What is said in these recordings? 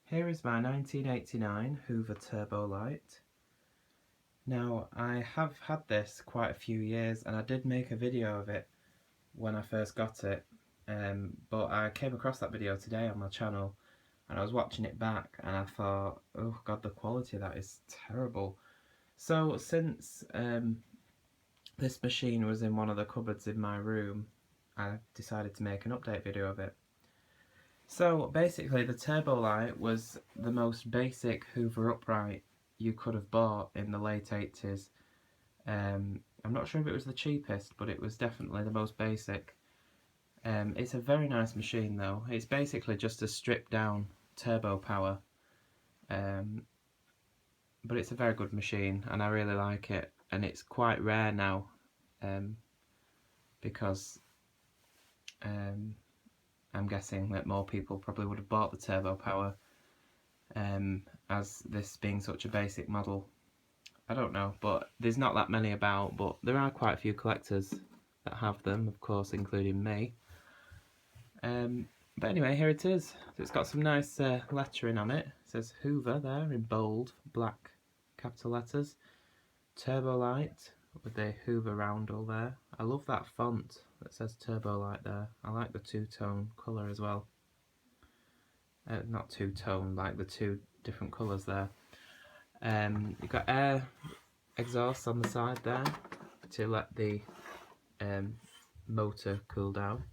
Here is my 1989 Hoover Turbolite. Now, I have had this quite a few years and I did make a video of it when I first got it, but I came across that video today on my channel and I was watching it back and I thought, oh god, the quality of that is terrible. So since this machine was in one of the cupboards in my room, I decided to make an update video of it. So basically the Turbolite was the most basic Hoover upright you could have bought in the late 80s. I'm not sure if it was the cheapest, but it was definitely the most basic. It's a very nice machine though. It's basically just a stripped down turbo power, but it's a very good machine and I really like it, and it's quite rare now because I'm guessing that more people probably would have bought the turbo power, as this being such a basic model. I don't know, but there's not that many about, but there are quite a few collectors that have them, of course, including me. But anyway, here it is. So it's got some nice lettering on it. It says Hoover there in bold, black capital letters. Turbolite with the Hoover roundel there. I love that font that says Turbolite there. I like the two-tone colour as well. Not two-tone, like the two different colours there. You've got air exhaust on the side there to let the motor cool down.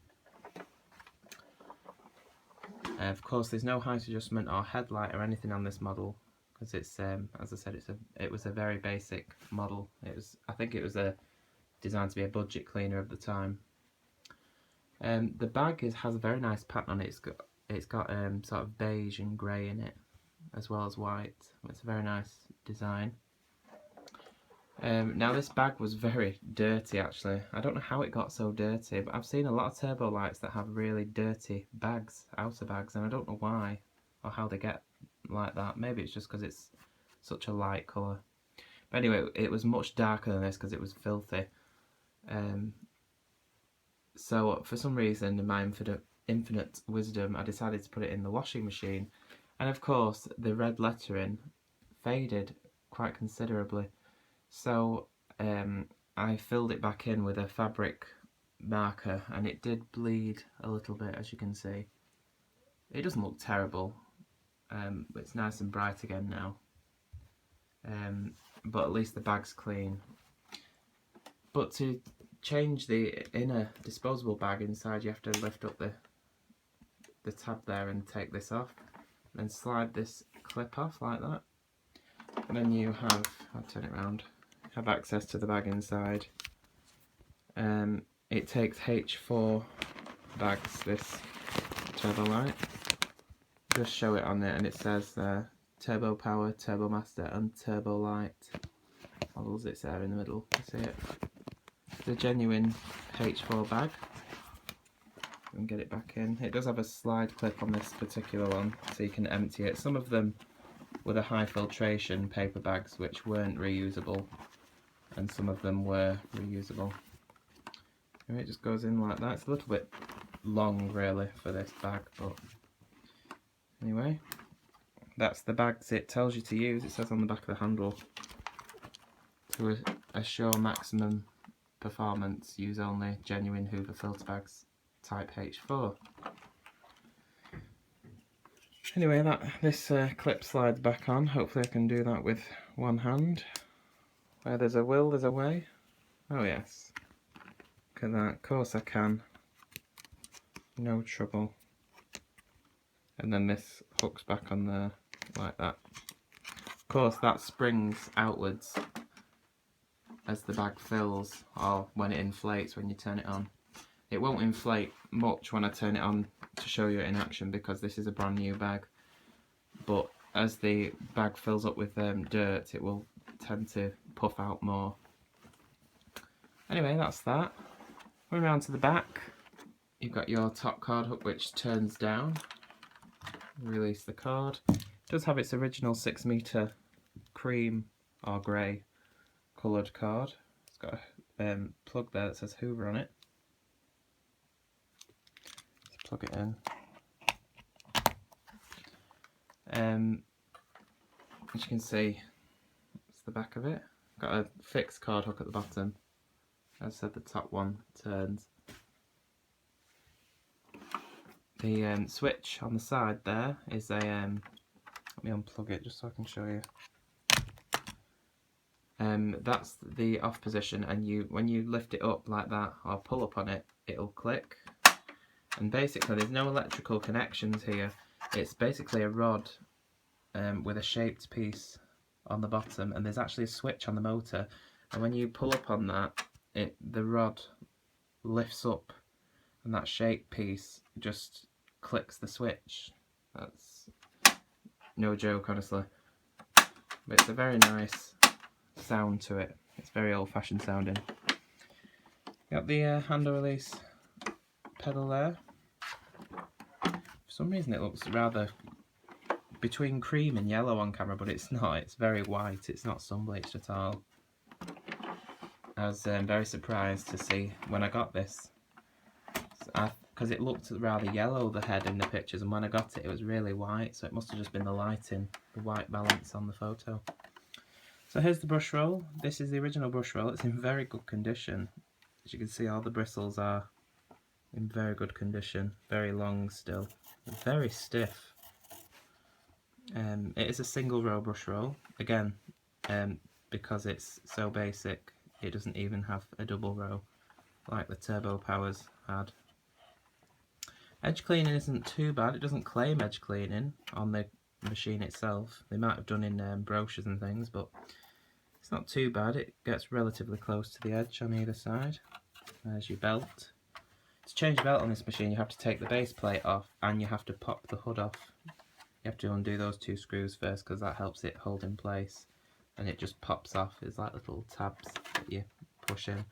Of course, there's no height adjustment or headlight or anything on this model because it's, as I said, it was a very basic model. I think it was designed to be a budget cleaner of the time. The bag has a very nice pattern on it. It's got sort of beige and grey in it, as well as white. It's a very nice design. Now this bag was very dirty actually. I don't know how it got so dirty, but I've seen a lot of Turbolites that have really dirty bags, outer bags, and I don't know why or how they get like that. Maybe it's just because it's such a light colour. But anyway, it was much darker than this because it was filthy. So for some reason, in my infinite wisdom, I decided to put it in the washing machine, and of course the red lettering faded quite considerably. So I filled it back in with a fabric marker and it did bleed a little bit, as you can see. It doesn't look terrible, but it's nice and bright again now. But at least the bag's clean. But to change the inner disposable bag inside, you have to lift up the tab there and take this off, then slide this clip off like that, and then you have, I'll turn it around, have access to the bag inside. It takes H4 bags, this Turbolite. Just show it on it and it says Turbo Power, Turbo Master and Turbolite models. It's there in the middle, you see it. It's a genuine H4 bag. And get it back in. It does have a slide clip on this particular one so you can empty it. Some of them were the high filtration paper bags which weren't reusable, and some of them were reusable. And it just goes in like that. It's a little bit long really for this bag, but anyway, that's the bags it tells you to use. It says on the back of the handle, to assure maximum performance, use only genuine Hoover filter bags type H4. Anyway, this clip slides back on. Hopefully I can do that with one hand. Where there's a will, there's a way. Oh yes. Look at that. Of course I can. No trouble. And then this hooks back on there like that. Of course that springs outwards as the bag fills, or when it inflates when you turn it on. It won't inflate much when I turn it on to show you it in action because this is a brand new bag, but as the bag fills up with dirt, it will tend to puff out more. Anyway, that's that. Going around to the back, you've got your top card hook which turns down. Release the card. It does have its original 6-metre cream or grey coloured card. It's got a plug there that says Hoover on it. Let's plug it in. As you can see, it's the back of it. Got a fixed card hook at the bottom. As I said, the top one turns. The switch on the side there is a, let me unplug it just so I can show you. That's the off position, and when you lift it up like that or pull up on it, it'll click. And basically there's no electrical connections here. It's basically a rod with a shaped piece on the bottom, and there's actually a switch on the motor, and when you pull up on that, the rod lifts up, and that shaped piece just clicks the switch. That's no joke, honestly. But it's a very nice sound to it. It's very old-fashioned sounding. Got the handle release pedal there. For some reason it looks rather between cream and yellow on camera, but it's not. It's very white. It's not sun-bleached at all. I was very surprised to see when I got this, because it looked rather yellow, the head in the pictures, and when I got it, it was really white, so it must have just been the lighting, the white balance on the photo. So here's the brush roll. This is the original brush roll. It's in very good condition. As you can see, all the bristles are in very good condition, very long still, very stiff. It is a single row brush roll, again, because it's so basic, it doesn't even have a double row like the Turbo Powers had. Edge cleaning isn't too bad. It doesn't claim edge cleaning on the machine itself. They might have done in brochures and things, but it's not too bad. It gets relatively close to the edge on either side. There's your belt. To change the belt on this machine, you have to take the base plate off, and you have to pop the hood off. You have to undo those two screws first, because that helps it hold in place, and it just pops off. It's like little tabs that you push in.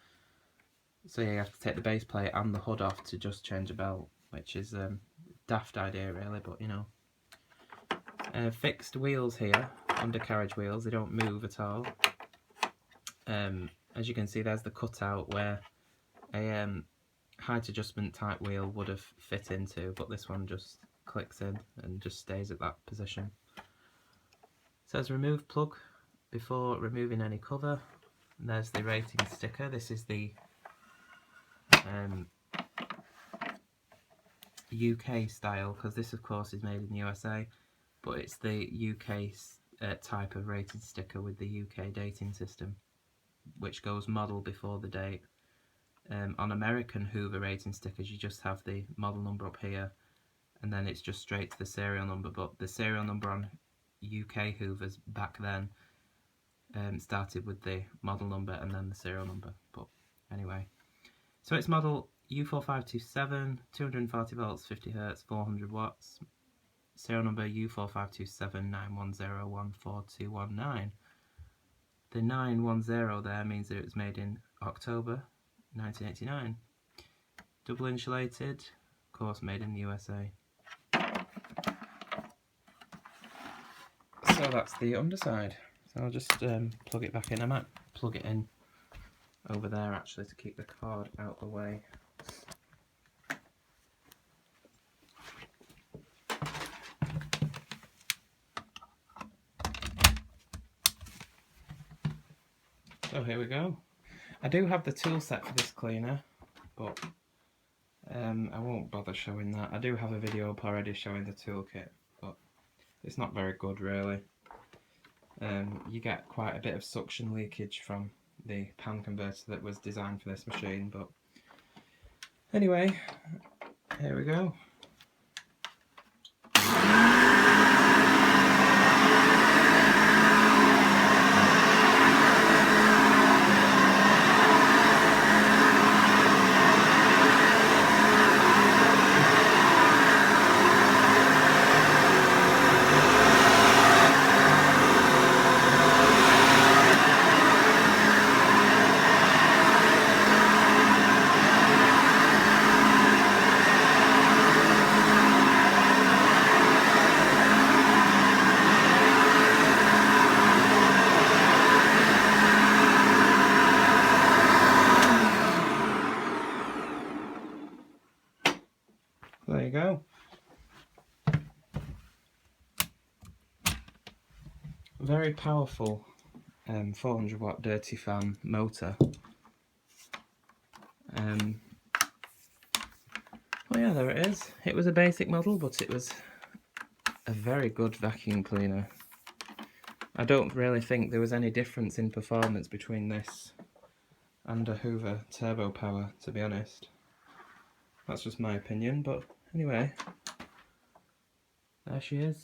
So yeah, you have to take the base plate and the hood off to just change a belt, which is a daft idea really, but you know. Fixed wheels here, undercarriage wheels, they don't move at all. As you can see, there's the cutout where a height adjustment type wheel would have fit into, but this one just clicks in and just stays at that position. It says remove plug before removing any cover. And there's the rating sticker. This is the UK style, because this of course is made in the USA, but it's the UK type of rated sticker with the UK dating system, which goes model before the date. On American Hoover rating stickers, you just have the model number up here, and then it's just straight to the serial number, but the serial number on UK Hoovers back then started with the model number and then the serial number. But anyway, so it's model U4527, 240 volts, 50 Hz, 400 watts. Serial number U452791014219. The 910 there means that it was made in October 1989. Double insulated, of course made in the USA. So that's the underside. So I'll just plug it back in. I might plug it in over there actually to keep the card out of the way. So here we go. I do have the tool set for this cleaner, but I won't bother showing that. I do have a video up already showing the toolkit, but it's not very good really. You get quite a bit of suction leakage from the pan converter that was designed for this machine, but anyway, here we go. very powerful 400 watt dirty fan motor. Well, yeah, there it is. It was a basic model, but it was a very good vacuum cleaner. I don't really think there was any difference in performance between this and a Hoover Turbo Power, to be honest. That's just my opinion, but anyway, there she is.